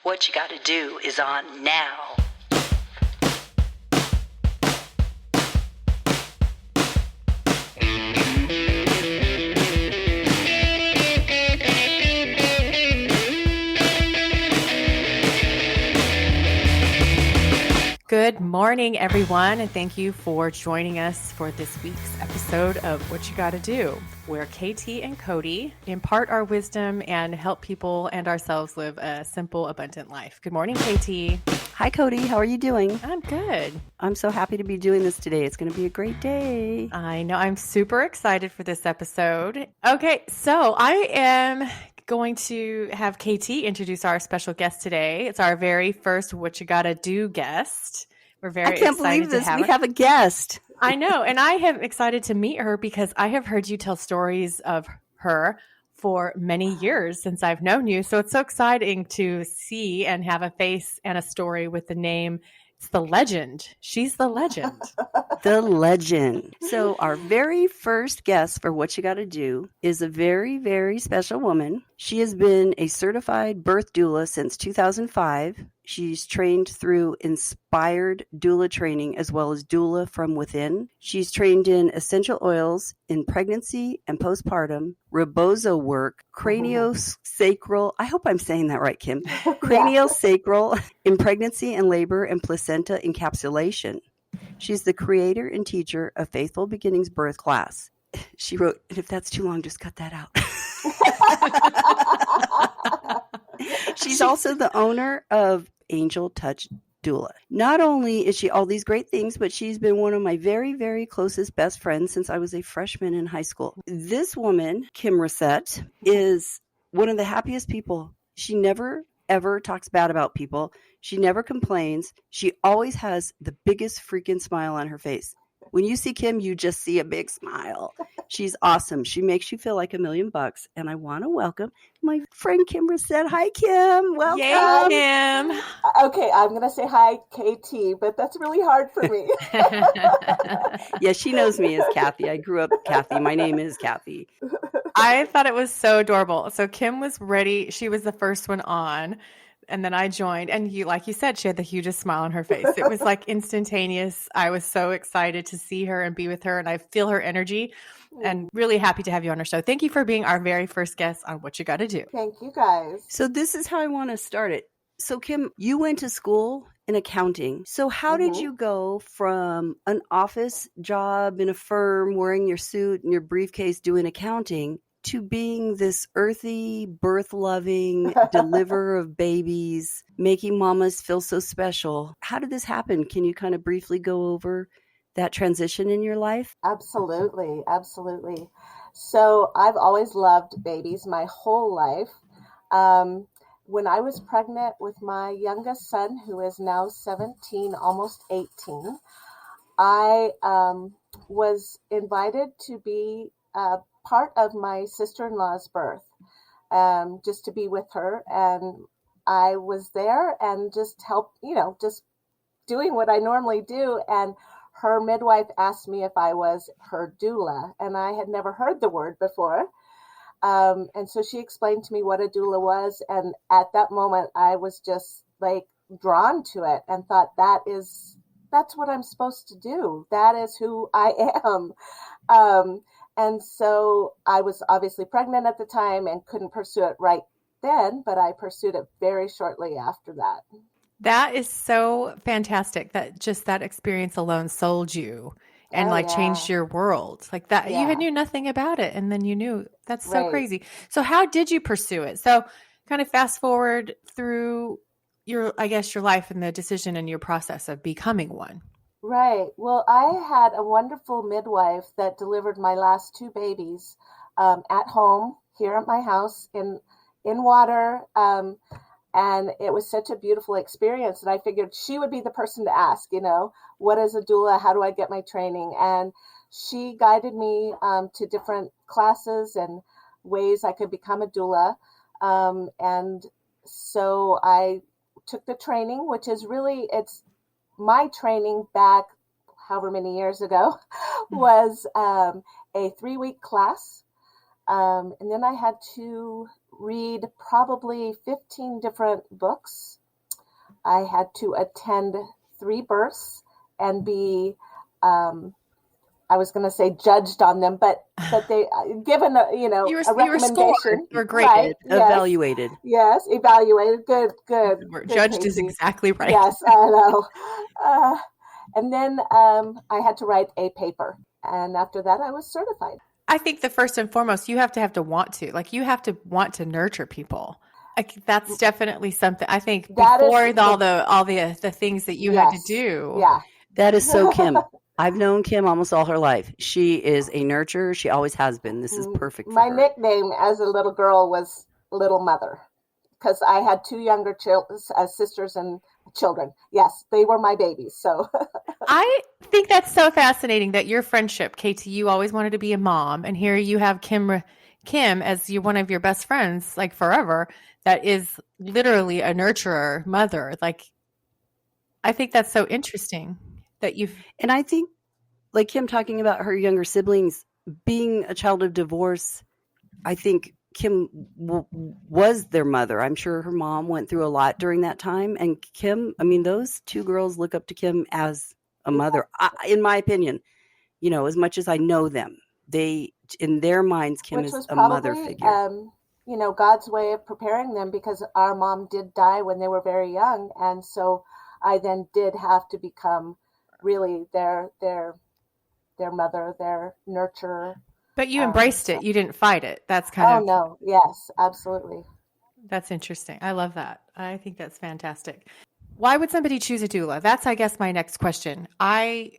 What You Gotta Do is on now. Good morning, everyone, and thank you for joining us for this week's episode of What You Gotta Do, where KT and Cody impart our wisdom and help people and ourselves live a simple, abundant life. Good morning, KT. Hi, Cody. How are you doing? I'm good. I'm so happy to be doing this today. It's going to be a great day. I know. I'm super excited for this episode. Okay, so I am going to have KT introduce our special guest today. It's our very first What You Gotta Do guest. We're very excited to have her. I can't believe this. We have a guest. I know, and I am excited to meet her because I have heard you tell stories of her for many years since I've known you. So it's so exciting to see and have a face and a story with the name. It's the legend. She's the legend. The legend. So our very first guest for What You Gotta Do is a very, very special woman. She has been a certified birth doula since 2005. She's trained through inspired doula training as well as doula from within. She's trained in essential oils in pregnancy and postpartum, rebozo work, craniosacral, I hope I'm saying that right, Kim, craniosacral in pregnancy and labor and placenta encapsulation. She's the creator and teacher of Faithful Beginnings Birth Class. She wrote, and if that's too long, just cut that out. She's also the owner of Angel Touch Doula. Not only is she all these great things, but she's been one of my very, very closest best friends since I was a freshman in high school. This woman, Kim Reset, is one of the happiest people. She never, ever talks bad about people. She never complains. She always has the biggest freaking smile on her face. When you see Kim, you just see a big smile. She's awesome. She makes you feel like $1,000,000. And I want to welcome my friend Kim Reset. Hi, Kim. Welcome. Yay, Kim. Okay, I'm going to say hi, KT, but that's really hard for me. Yeah, she knows me as Kathy. I grew up Kathy. My name is Kathy. I thought it was so adorable. So Kim was ready. She was the first one on. And then I joined, and like you said, she had the hugest smile on her face. It was like instantaneous. I was so excited to see her and be with her, and I feel her energy, and really happy to have you on our show. Thank you for being our very first guest on What You Gotta Do. Thank you, guys. So this is how I want to start it. So Kim, you went to school in accounting. So how did you go from an office job in a firm, wearing your suit and your briefcase, doing accounting, to being this earthy, birth-loving deliverer of babies, making mamas feel so special? How did this happen? Can you kind of briefly go over that transition in your life? Absolutely, absolutely. So I've always loved babies my whole life. When I was pregnant with my youngest son, who is now 17, almost 18, I was invited to be part of my sister-in-law's birth, just to be with her. And I was there and just helped, just doing what I normally do. And her midwife asked me if I was her doula, and I had never heard the word before. And so she explained to me what a doula was. And at that moment, I was just like drawn to it and thought, that's what I'm supposed to do. That is who I am. And so I was obviously pregnant at the time and couldn't pursue it right then, but I pursued it very shortly after that. That is so fantastic that just that experience alone sold you and changed your world like that. Yeah. You knew nothing about it. And then you knew. That's so crazy. So how did you pursue it? So kind of fast forward through your life and the decision and your process of becoming one. Right. Well, I had a wonderful midwife that delivered my last two babies at home here at my house in water. And it was such a beautiful experience. And I figured she would be the person to ask, what is a doula? How do I get my training? And she guided me to different classes and ways I could become a doula. And so I took the training, which is really, it's my training back however many years ago was a 3-week class. And then I had to read probably 15 different books. I had to attend 3 births and be, I was going to say judged on them, but they given a recommendation. You were graded, right? Evaluated. Yes, evaluated. Good. Judged Casey. is exactly right. Yes, I know. And then I had to write a paper, and after that, I was certified. I think the first and foremost, you have to want to. Like, you have to want to nurture people. Like, that's definitely something. I think before all the things that you had to do. Yeah, that is so Kim. I've known Kim almost all her life. She is a nurturer. She always has been. This is perfect for her. My nickname as a little girl was Little Mother, because I had 2 younger sisters and children. Yes, they were my babies. So I think that's so fascinating that your friendship, Katie, you always wanted to be a mom, and here you have Kim as one of your best friends, like forever, that is literally a nurturer, mother. Like, I think that's so interesting that and I think, like Kim talking about her younger siblings being a child of divorce, I think Kim was their mother. I'm sure her mom went through a lot during that time. And Kim, I mean, those 2 girls look up to Kim as a mother, in my opinion, as much as I know them, in their minds, Kim is a mother figure. God's way of preparing them, because our mom did die when they were very young. And so I then did have to become really their mother, their nurturer. But you embraced it. You didn't fight it. That's kind of. Oh, no. Yes, absolutely. That's interesting. I love that. I think that's fantastic. Why would somebody choose a doula? That's, I guess, my next question. I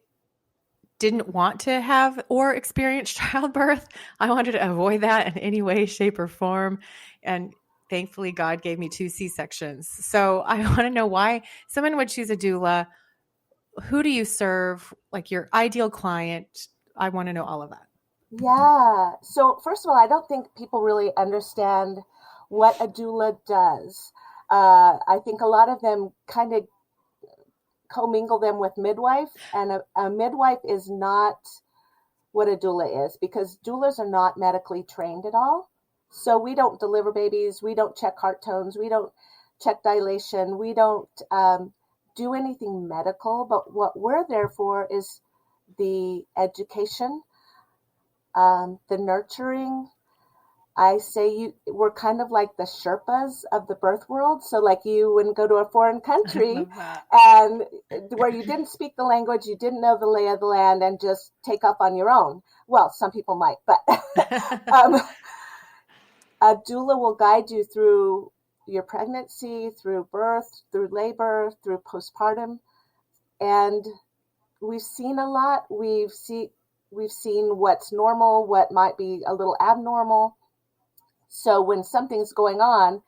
didn't want to have or experience childbirth. I wanted to avoid that in any way, shape, or form. And thankfully, God gave me 2 C-sections. So I want to know why someone would choose a doula. Who do you serve? Like, your ideal client? I want to know all of that. Yeah. So first of all, I don't think people really understand what a doula does. I think a lot of them kind of commingle them with midwife, and a midwife is not what a doula is, because doulas are not medically trained at all. So we don't deliver babies. We don't check heart tones. We don't check dilation. We don't do anything medical. But what we're there for is the education, the nurturing. I say we're kind of like the Sherpas of the birth world. So like you wouldn't go to a foreign country and where you didn't speak the language, you didn't know the lay of the land, and just take up on your own. Well, some people might, but a doula will guide you through your pregnancy, through birth, through labor, through postpartum. And we've seen a lot. We've seen what's normal, what might be a little abnormal. So when something's going on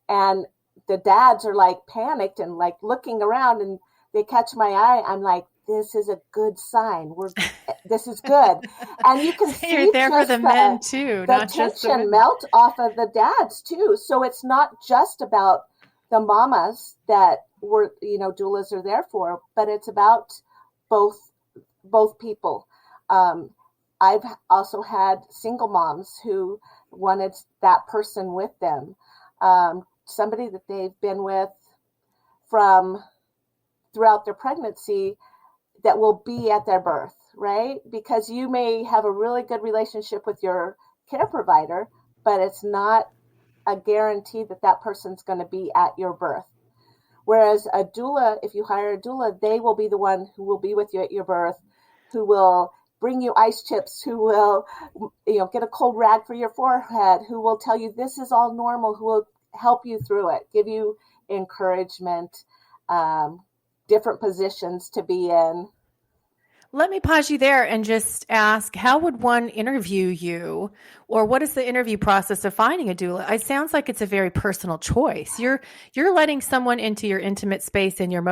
and the dads are like panicked and like looking around and they catch my eye, I'm like, this is a good sign. This is good. And you can see you're there for the men too, not just the tension melt off of the dads too. So it's not just about the mamas that doulas are there for, but it's about both people. I've also had single moms who wanted that person with them, somebody that they've been with from throughout their pregnancy that will be at their birth, right? Because you may have a really good relationship with your care provider, but it's not a guarantee that that person's going to be at your birth. Whereas a doula, if you hire a doula, they will be the one who will be with you at your birth, who will bring you ice chips, who will, get a cold rag for your forehead, who will tell you this is all normal, who will help you through it, give you encouragement, different positions to be in. Let me pause you there and just ask, how would one interview you, or what is the interview process of finding a doula? It sounds like it's a very personal choice. You're letting someone into your intimate space in your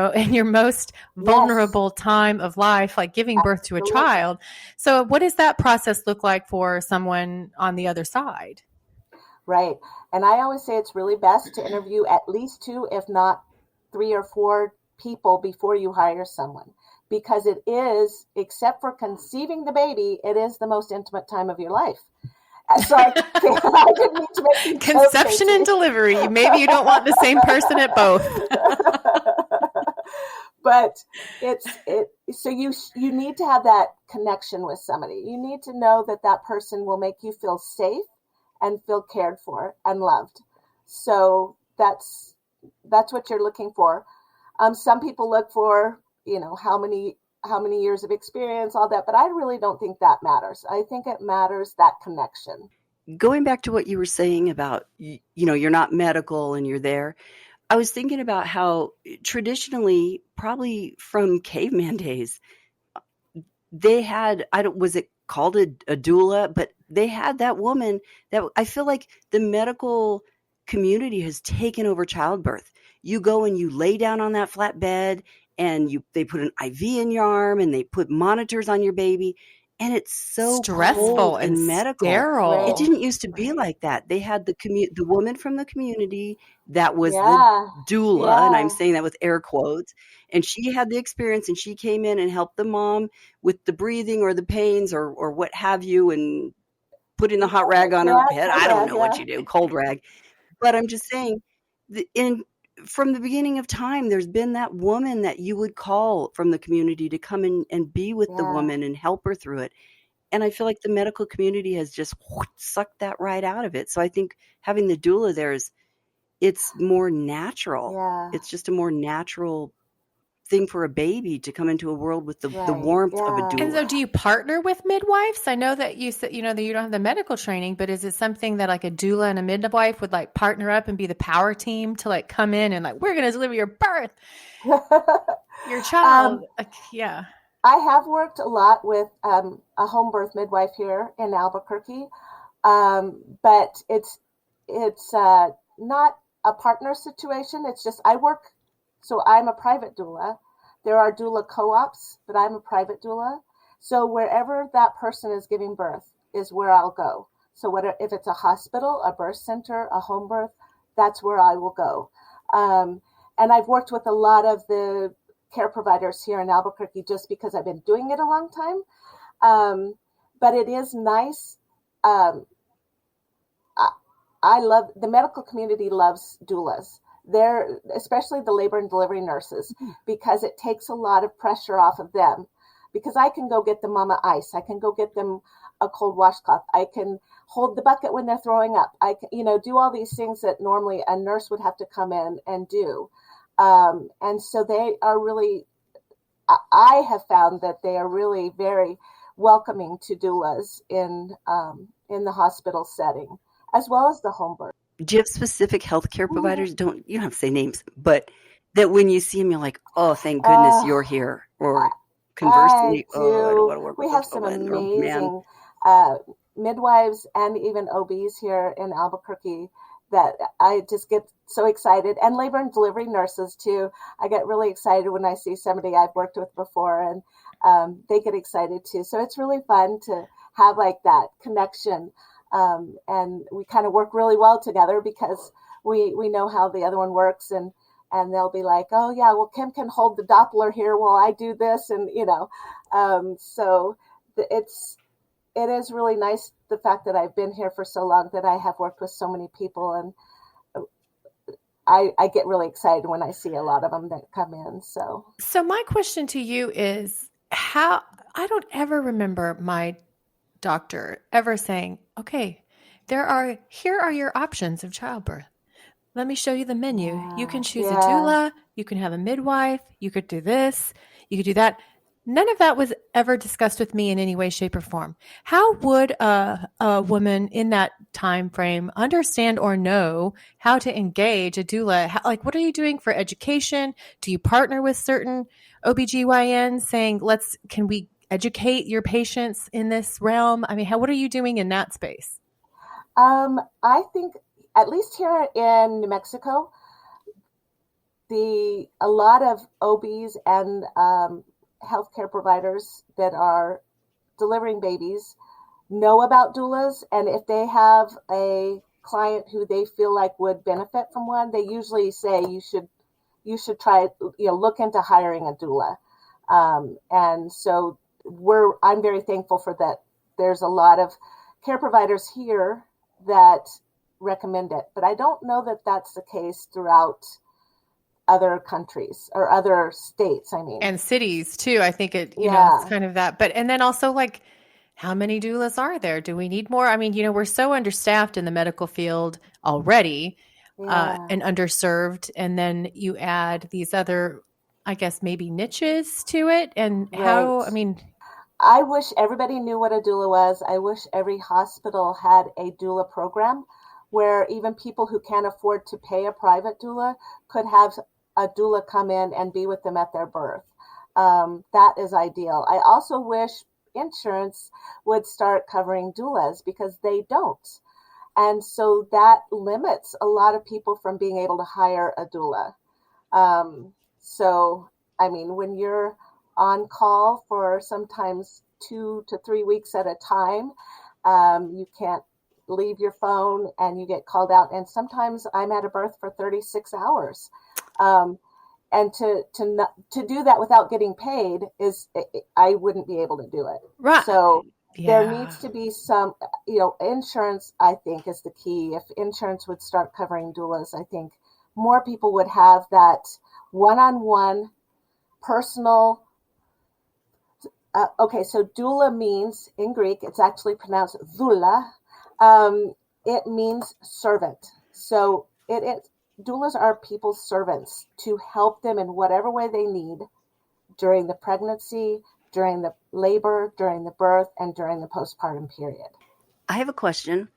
most vulnerable time of life, like giving birth to a child. So what does that process look like for someone on the other side? Right. And I always say it's really best to interview at least 2, if not 3 or 4 people before you hire someone. Because it is, except for conceiving the baby, it is the most intimate time of your life. So I didn't mean to make you Conception and delivery. Maybe you don't want the same person at both. But so you need to have that connection with somebody. You need to know that person will make you feel safe and feel cared for and loved. So that's what you're looking for. Some people look for, how many years of experience, all that, but I really don't think that matters. I think it matters that connection. Going back to what you were saying about, you're not medical and you're there. I was thinking about how traditionally, probably from caveman days, they had, was it called a doula? But they had that woman that I feel like the medical community has taken over childbirth. You go and you lay down on that flat bed and they put an IV in your arm and they put monitors on your baby. And it's so stressful and medical. sterile. It didn't used to be like that. They had the woman from the community that was the doula, and I'm saying that with air quotes. And she had the experience, and she came in and helped the mom with the breathing or the pains or what have you, and putting the hot rag on her head. I don't know what you do, cold rag. But I'm just saying, from the beginning of time, there's been that woman that you would call from the community to come in and be with the woman and help her through it. And I feel like the medical community has just sucked that right out of it. So I think having the doula there it's more natural. Yeah. It's just a more natural thing for a baby to come into a world with the warmth of a doula. And so do you partner with midwives? I know that you said, that you don't have the medical training, but is it something that like a doula and a midwife would like partner up and be the power team to like come in and like, we're going to deliver your birth, your child? I have worked a lot with a home birth midwife here in Albuquerque, but it's not a partner situation. It's just so I'm a private doula. There are doula co-ops, but I'm a private doula. So wherever that person is giving birth is where I'll go. So if it's a hospital, a birth center, a home birth, that's where I will go. And I've worked with a lot of the care providers here in Albuquerque just because I've been doing it a long time. But it is nice. I love the medical community loves doulas. They're especially the labor and delivery nurses, because it takes a lot of pressure off of them, because I can go get the mama ice. I can go get them a cold washcloth. I can hold the bucket when they're throwing up. I can, do all these things that normally a nurse would have to come in and do. And so they are really, I have found that they are really very welcoming to doulas in the hospital setting, as well as the home birth. Do you have specific healthcare providers? You don't have to say names, but that when you see them, you're like, oh, thank goodness you're here. Or conversely, I don't want to work with we have some amazing midwives and even OBs here in Albuquerque that I just get so excited. And labor and delivery nurses too. I get really excited when I see somebody I've worked with before, and they get excited too. So it's really fun to have like that connection. And we kind of work really well together because we know how the other one works, and they'll be like, oh yeah, well, Kim can hold the Doppler here while I do this. And, so it is really nice, the fact that I've been here for so long, that I have worked with so many people, and I get really excited when I see a lot of them that come in. So my question to you is, I don't ever remember my doctor ever saying, okay, here are your options of childbirth. Let me show you the menu. You can choose a doula, you can have a midwife, you could do this, you could do that. None of that was ever discussed with me in any way, shape, or form. How would a woman in that time frame understand or know how to engage a doula? What are you doing for education? Do you partner with certain OBGYNs saying, can we educate your patients in this realm? I mean, what are you doing in that space? I think, at least here in New Mexico, a lot of OBs and healthcare providers that are delivering babies know about doulas, and if they have a client who they feel like would benefit from one, they usually say you should try, look into hiring a doula. And so I'm very thankful for that. There's a lot of care providers here that recommend it, but I don't know that that's the case throughout other countries or other states, I mean. And cities too. I think it, you know, it's kind of that. But, and then also like, how many doulas are there? Do we need more? I mean, you know, we're so understaffed in the medical field already, and underserved. And then you add these other, I guess, maybe niches to it. And how, I mean, I wish everybody knew what a doula was. I wish every hospital had a doula program where even people who can't afford to pay a private doula could have a doula come in and be with them at their birth. That is ideal. I also wish insurance would start covering doulas because they don't. And so that limits a lot of people from being able to hire a doula. So, I mean, when you're on call for sometimes 2 to 3 weeks at a time, you can't leave your phone and you get called out. And sometimes I'm at a birth for 36 hours. And to do that without getting paid I wouldn't be able to do it. Right. So there needs to be some, you know, insurance, I think, is the key. If insurance would start covering doulas, I think more people would have that one-on-one personal. Okay, so doula means, in Greek, it's actually pronounced doula. It means servant. So doulas are people's servants to help them in whatever way they need during the pregnancy, during the labor, during the birth, and during the postpartum period. I have a question.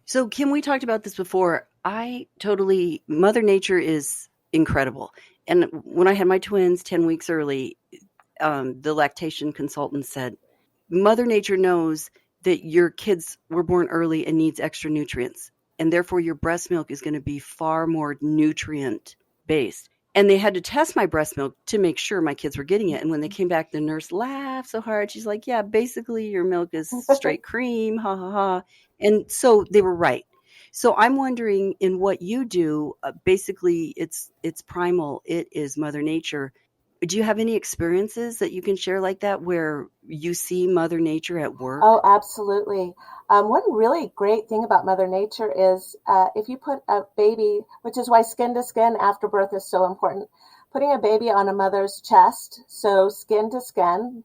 So Kim, we talked about this before. Mother Nature is incredible. And when I had my twins 10 weeks early, the lactation consultant said, Mother Nature knows that your kids were born early and needs extra nutrients. And therefore your breast milk is going to be far more nutrient based. And they had to test my breast milk to make sure my kids were getting it. And when they came back, the nurse laughed so hard. She's like, yeah, basically your milk is straight cream, ha, ha, ha. And so they were right. So I'm wondering, in what you do, basically it's primal. It is Mother Nature. Do you have any experiences that you can share like that where you see Mother Nature at work? Oh, absolutely. One really great thing about Mother Nature is if you put a baby, which is why skin to skin after birth is so important, putting a baby on a mother's chest, so skin to skin,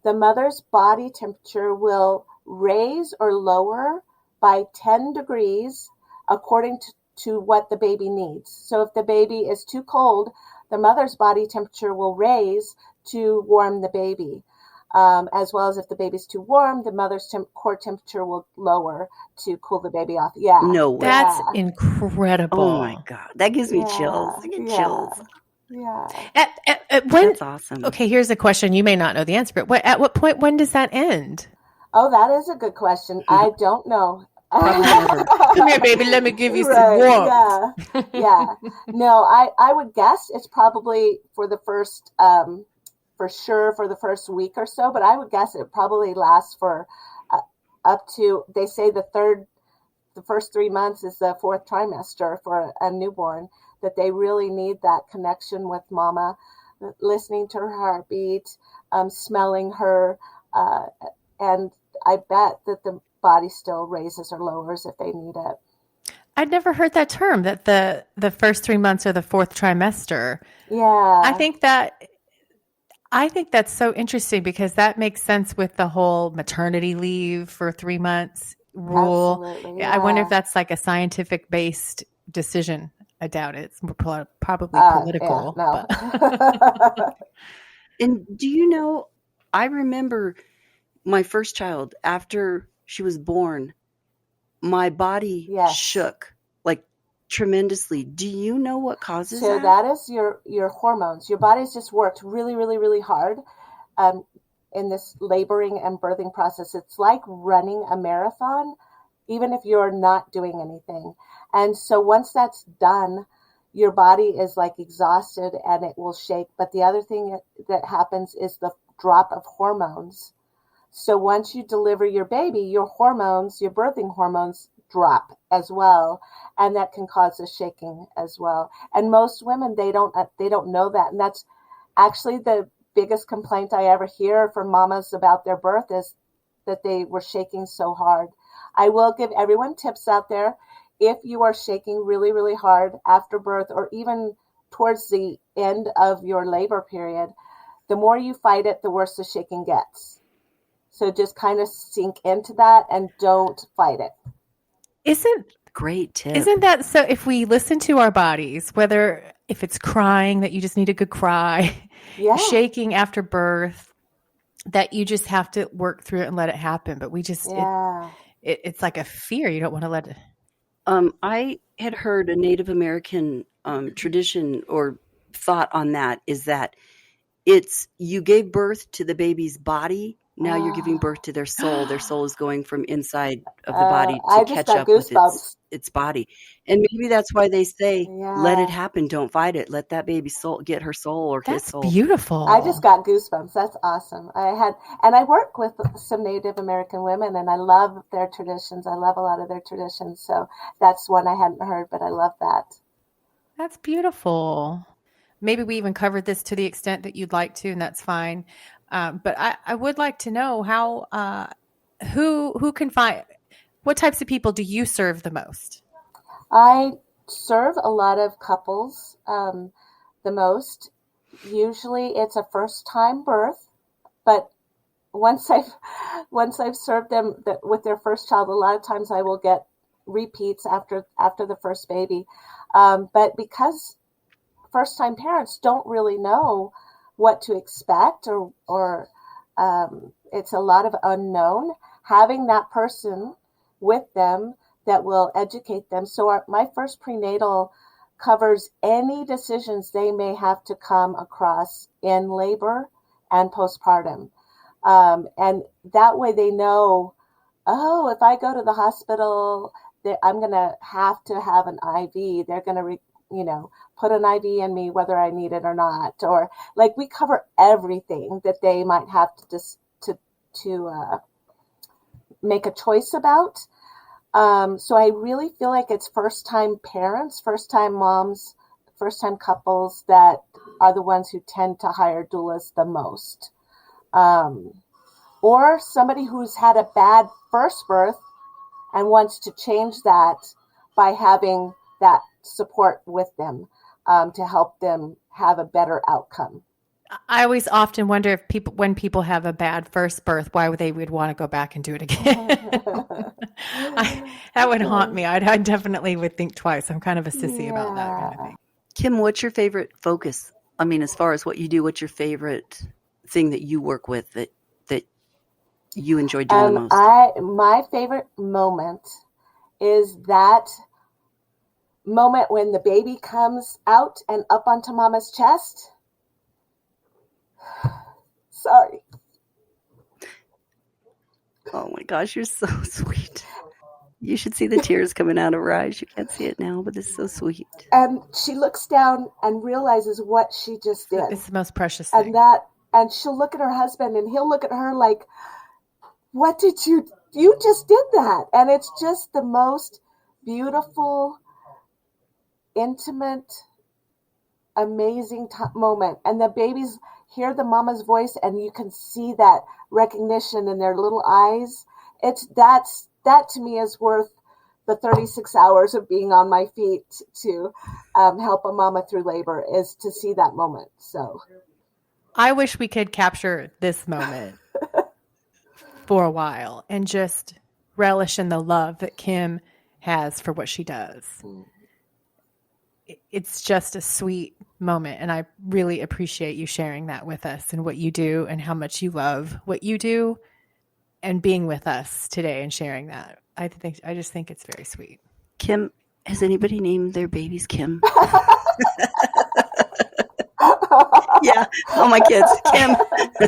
the mother's body temperature will raise or lower by 10 degrees according to what the baby needs. So if the baby is too cold, the mother's body temperature will raise to warm the baby, as well as if the baby's too warm, the mother's core temperature will lower to cool the baby off. Yeah. No way. That's incredible. Oh my God. That gives me chills. I get chills. Yeah. That's awesome. Okay, here's a question. You may not know the answer, but at what point, when does that end? Oh, that is a good question. I don't know. Come here, baby. Let me give you some warmth. Yeah. No, I would guess it's probably for the first, for sure, for the first week or so. But I would guess it probably lasts for up to, they say the first 3 months is the fourth trimester for a newborn, that they really need that connection with mama, listening to her heartbeat, smelling her, and I bet that the body still raises or lowers if they need it. I'd never heard that term, that the first 3 months or the fourth trimester. Yeah. I think that's so interesting because that makes sense with the whole maternity leave for 3 months rule. Absolutely, yeah. I wonder if that's like a scientific based decision. I doubt it. It's probably political. Yeah, no. And do you know, I remember my first child, after she was born, my body shook like tremendously. Do you know what causes that? So that is your hormones. Your body's just worked really, really, really hard in this laboring and birthing process. It's like running a marathon, even if you're not doing anything. And so once that's done, your body is like exhausted and it will shake. But the other thing that happens is the drop of hormones. So once you deliver your baby, your hormones, your birthing hormones drop as well. And that can cause a shaking as well. And most women, they don't know that. And that's actually the biggest complaint I ever hear from mamas about their birth is that they were shaking so hard. I will give everyone tips out there. If you are shaking really, really hard after birth or even towards the end of your labor period, the more you fight it, the worse the shaking gets. So just kind of sink into that and don't fight it. Great tip. Isn't that so? If we listen to our bodies, whether if it's crying, that you just need a good cry, shaking after birth, that you just have to work through it and let it happen. But we just, it's like a fear. You don't want to let it. I had heard a Native American tradition or thought on that is that it's you gave birth to the baby's body. Now you're giving birth to their soul. Their soul is going from inside of the body to catch up with its body. And maybe that's why they say, let it happen. Don't fight it. Let that baby soul get her soul or his soul. That's beautiful. I just got goosebumps. That's awesome. I work with some Native American women, and I love their traditions. I love a lot of their traditions. So that's one I hadn't heard, but I love that. That's beautiful. Maybe we even covered this to the extent that you'd like to, and that's fine. But I would like to know how, who can find, what types of people do you serve the most? I serve a lot of couples the most. Usually it's a first time birth, but once I've served them with their first child, a lot of times I will get repeats after the first baby. But because first time parents don't really know what to expect or it's a lot of unknown, having that person with them that will educate them. So my first prenatal covers any decisions they may have to come across in labor and postpartum. And that way they know, if I go to the hospital, I'm going to have an IV. They're going to put an IV in me whether I need it or not. Or like we cover everything that they might have to make a choice about. So I really feel like it's first-time parents, first-time moms, first-time couples that are the ones who tend to hire doulas the most. Or somebody who's had a bad first birth and wants to change that by having that support with them to help them have a better outcome. I always often wonder if when people have a bad first birth, why they would want to go back and do it again. That would haunt me. I definitely would think twice. I'm kind of a sissy about that kind of thing. Kim, what's your favorite focus? I mean, as far as what you do, what's your favorite thing that you work with that you enjoy doing the most? My favorite moment is that moment when the baby comes out and up onto mama's chest. Sorry. Oh my gosh, you're so sweet. You should see the tears coming out of her eyes. You can't see it now, but it's so sweet. And she looks down and realizes what she just did. It's the most precious thing. And she'll look at her husband and he'll look at her like, what did you just did that? And it's just the most beautiful, intimate, amazing moment. And the babies hear the mama's voice and you can see that recognition in their little eyes. That to me is worth the 36 hours of being on my feet to help a mama through labor, is to see that moment. So I wish we could capture this moment for a while and just relish in the love that Kim has for what she does. It's just a sweet moment, and I really appreciate you sharing that with us and what you do and how much you love what you do and being with us today and sharing that. I just think it's very sweet. Kim, has anybody named their babies Kim? Yeah, all my kids, Kim.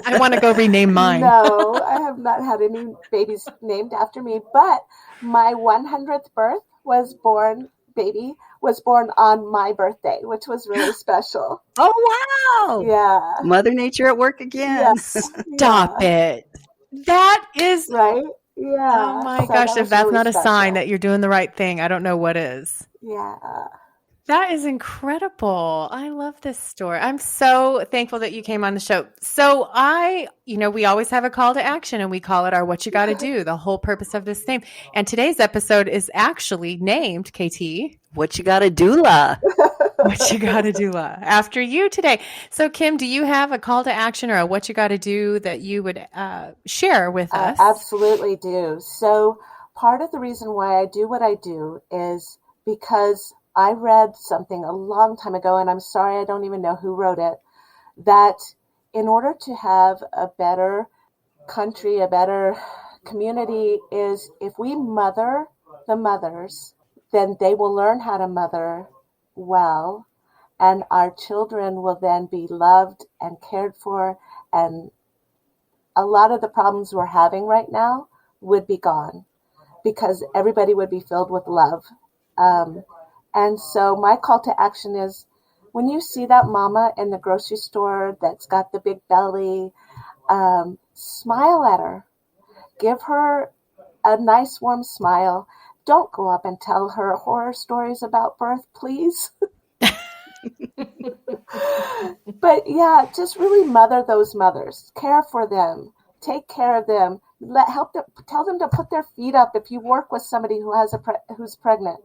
I want to go rename mine. No, I have not had any babies named after me, but my 100th birth was born on my birthday, which was really special. Oh, wow. Yeah. Mother Nature at work again. Yes. Stop it. That is right. Yeah. Oh my gosh, if that's really not a sign that you're doing the right thing, I don't know what is. Yeah. That is incredible. I love this story. I'm so thankful that you came on the show. So we always have a call to action and we call it our What You Gotta Do, the whole purpose of this name. And today's episode is actually named, KT, What You Gotta Doula. What You Gotta Doula, after you today. So Kim, do you have a call to action or a What You Gotta Do that you would share with us? Absolutely do. So part of the reason why I do what I do is because I read something a long time ago, and I'm sorry, I don't even know who wrote it, that in order to have a better country, a better community, is if we mother the mothers, then they will learn how to mother well, and our children will then be loved and cared for, and a lot of the problems we're having right now would be gone because everybody would be filled with love. And so my call to action is when you see that mama in the grocery store that's got the big belly, smile at her. Give her a nice warm smile. Don't go up and tell her horror stories about birth, please. But yeah, just really mother those mothers. Care for them. Take care of them. Tell them to put their feet up if you work with somebody who's pregnant.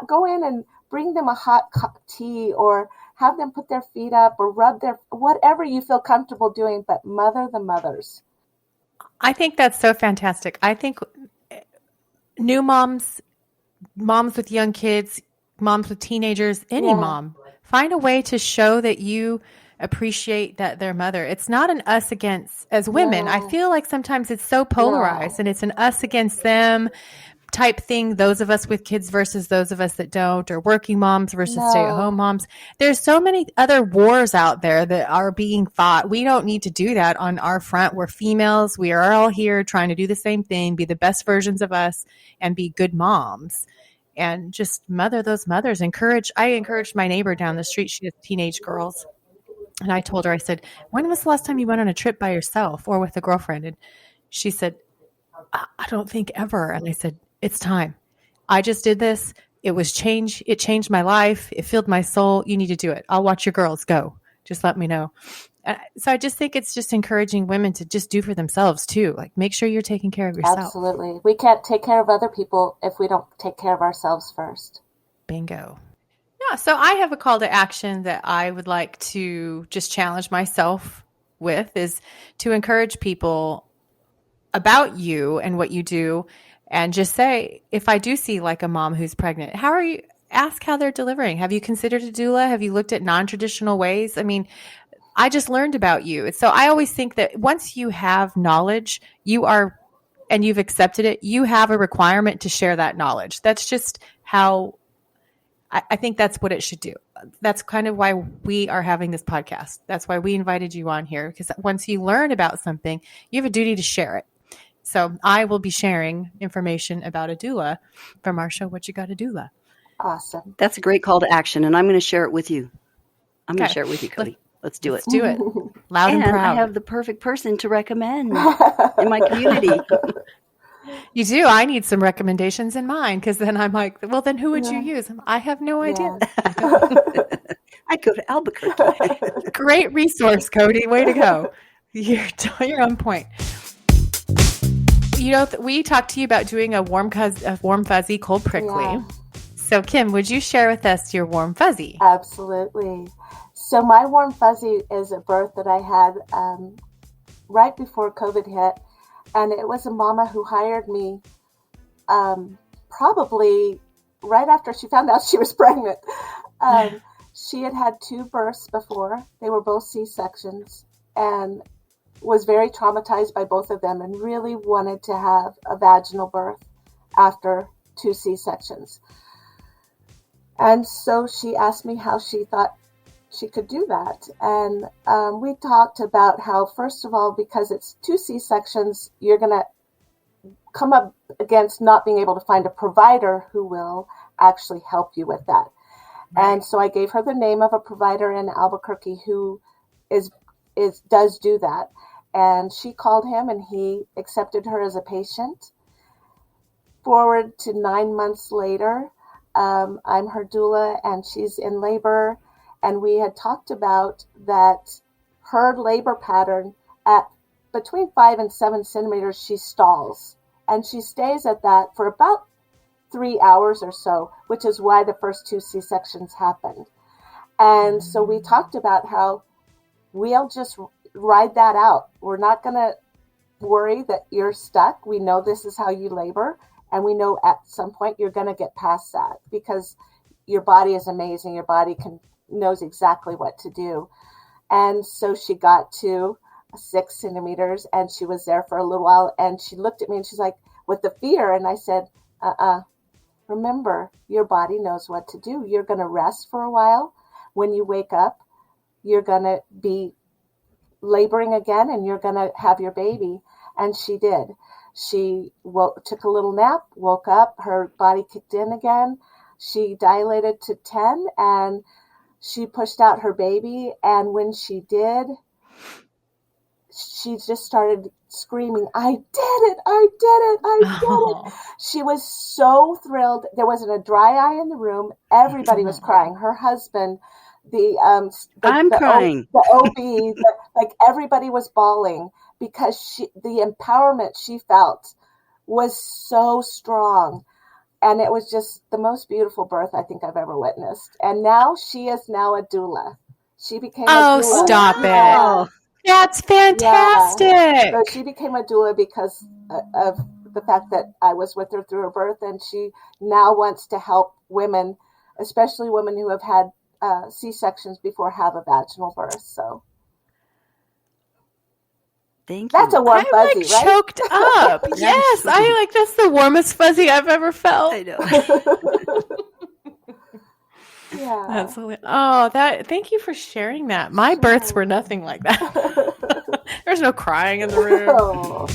Go in and bring them a hot cup of tea or have them put their feet up or rub whatever you feel comfortable doing, but mother the mothers. I think that's so fantastic. I think new moms with young kids, moms with teenagers, any mom, find a way to show that you appreciate that their mother. It's not an us against as women. I feel like sometimes it's so polarized and it's an us against them type thing, those of us with kids versus those of us that don't, or working moms versus stay-at-home moms. There's so many other wars out there that are being fought. We don't need to do that on our front. We're females. We are all here trying to do the same thing, be the best versions of us, and be good moms. And just mother those mothers. I encouraged my neighbor down the street. She has teenage girls. And I told her, I said, when was the last time you went on a trip by yourself or with a girlfriend? And she said, I don't think ever. And I said, it's time. I just did this. It changed my life. It filled my soul. You need to do it. I'll watch your girls go. Just let me know. So I just think it's just encouraging women to just do for themselves too. Like make sure you're taking care of yourself. Absolutely. We can't take care of other people if we don't take care of ourselves first. Bingo. Yeah. So I have a call to action that I would like to just challenge myself with is to encourage people about you and what you do. And just say, if I do see like a mom who's pregnant, ask how they're delivering. Have you considered a doula? Have you looked at non-traditional ways? I mean, I just learned about you. So I always think that once you have knowledge, and you've accepted it, you have a requirement to share that knowledge. That's just how I think that's what it should do. That's kind of why we are having this podcast. That's why we invited you on here, because once you learn about something, you have a duty to share it. So I will be sharing information about a doula from our show, What You Gotta Doula. Awesome. That's a great call to action, and I'm going to share it with you. I'm going to share it with you, Cody. Let's do it. Let's do it. Loud and proud. I have the perfect person to recommend in my community. You do? I need some recommendations in mine, because then I'm like, well, then who would you use? I have no idea. I go to Albuquerque. Great resource, Cody. Way to go. You're on point. We talked to you about doing a warm fuzzy, cold prickly. Yeah. So, Kim, would you share with us your warm fuzzy? Absolutely. So, my warm fuzzy is a birth that I had right before COVID hit, and it was a mama who hired me probably right after she found out she was pregnant. She had had 2 births before. They were both C-sections, and was very traumatized by both of them and really wanted to have a vaginal birth after 2 C-sections. And so she asked me how she thought she could do that. And we talked about how, first of all, because it's 2 C-sections, you're going to come up against not being able to find a provider who will actually help you with that. Right. And so I gave her the name of a provider in Albuquerque who does do that. And she called him and he accepted her as a patient. Forward to 9 months later, I'm her doula, and she's in labor. And we had talked about that her labor pattern at between 5 and 7 centimeters, she stalls. And she stays at that for about 3 hours or so, which is why the first 2 C-sections happened. And so we talked about how we'll just ride that out. We're not going to worry that you're stuck. We know this is how you labor, and we know at some point you're going to get past that because your body is amazing. Your body knows exactly what to do. And so she got to 6 centimeters, and she was there for a little while, and she looked at me and she's like, with the fear. And I said, remember, your body knows what to do. You're going to rest for a while. When you wake up, you're going to be laboring again, and you're going to have your baby. And she did. She took a little nap, woke up, her body kicked in again. She dilated to 10, and she pushed out her baby. And when she did, she just started screaming, I did it, I did it, I did it. She was so thrilled. There wasn't a dry eye in the room. Everybody was crying. Her husband, I'm crying. The OB, like everybody was bawling because the empowerment she felt was so strong. And it was just the most beautiful birth I think I've ever witnessed. And now she is now a doula. She became a doula. Oh, stop it. That's fantastic. Yeah. So she became a doula because of the fact that I was with her through her birth, and she now wants to help women, especially women who have had C-sections before, have a vaginal birth. So thank you. That's a warm fuzzy, like right? Choked up. Yes, that's the warmest fuzzy I've ever felt. I know. Yeah. That's thank you for sharing that. My births were nothing like that. There's no crying in the room. Oh.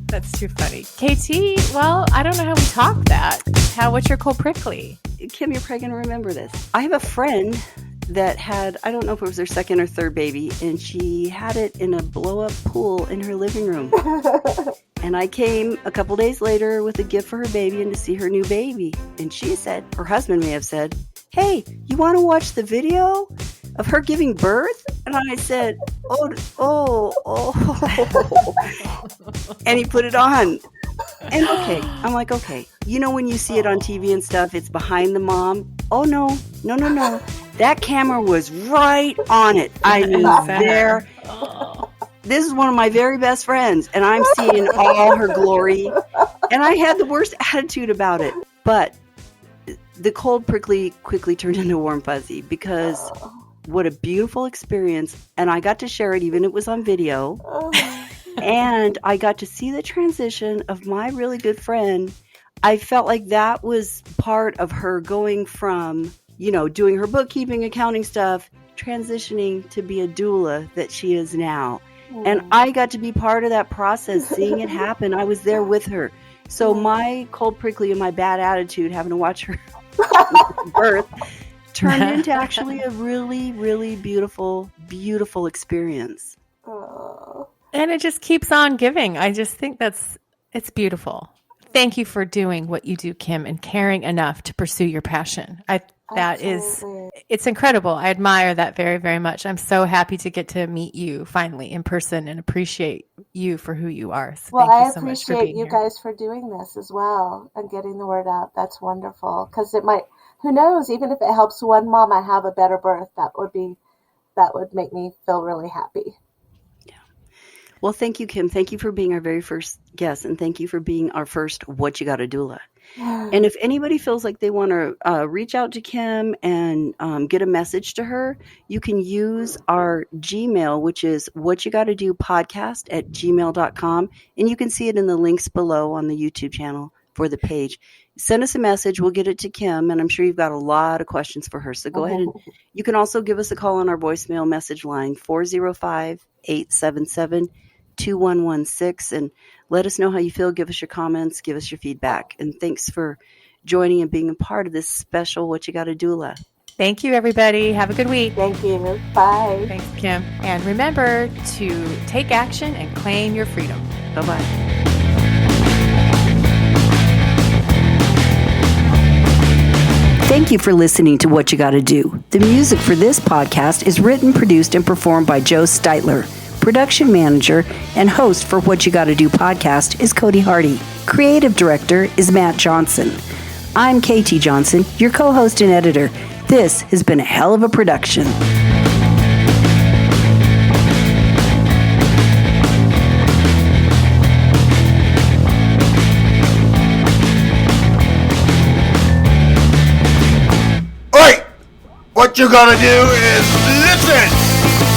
That's too funny. KT, well, I don't know how we talk that. What's your cold prickly? Kim, you're probably going to remember this. I have a friend that had, I don't know if it was her second or third baby, and she had it in a blow-up pool in her living room. And I came a couple days later with a gift for her baby and to see her new baby. And she said, her husband may have said, hey, you want to watch the video of her giving birth? And I said, oh. And he put it on. And I'm like, okay. You know when you see it on TV and stuff, it's behind the mom? Oh, no. That camera was right on it. I mean, there. This is one of my very best friends, and I'm seeing all her glory. And I had the worst attitude about it. But the cold prickly quickly turned into warm fuzzy because what a beautiful experience. And I got to share it, even if it was on video. And I got to see the transition of my really good friend. I felt like that was part of her going from, doing her bookkeeping, accounting stuff, transitioning to be a doula that she is now. And I got to be part of that process, seeing it happen. I was there with her. So my cold prickly and my bad attitude, having to watch her birth, turned into actually a really, really beautiful, beautiful experience. And it just keeps on giving. I just think it's beautiful. Thank you for doing what you do, Kim, and caring enough to pursue your passion. It's incredible. I admire that very, very much. I'm so happy to get to meet you finally in person and appreciate you for who you are. So well, thank you so much for being appreciate you here. guys for doing this as well and getting the word out. That's wonderful. Because it might, who knows, even if it helps one mama have a better birth, that would make me feel really happy. Well, thank you, Kim. Thank you for being our very first guest, and thank you for being our first What You Gotta Doula. And if anybody feels like they want to reach out to Kim and get a message to her, you can use our Gmail, which is WhatchaGottaDoPodcast@gmail.com, and you can see it in the links below on the YouTube channel for the page. Send us a message. We'll get it to Kim, and I'm sure you've got a lot of questions for her. So go ahead. And you can also give us a call on our voicemail message line, 405-877-2116, and let us know how you feel. Give us your comments. Give us your feedback. And thanks for joining and being a part of this special What You Gotta Doula. Thank you, everybody. Have a good week. Thank you. Bye. Thanks, Kim. And remember to take action and claim your freedom. Bye-bye. Thank you for listening to What You Gotta Do. The music for this podcast is written, produced, and performed by Joe Steitler. Production manager and host for What You Gotta Do podcast is Cody Hardy. Creative director is Matt Johnson. I'm KT Johnson, your co-host and editor. This has been a hell of a production. What you gotta do is listen!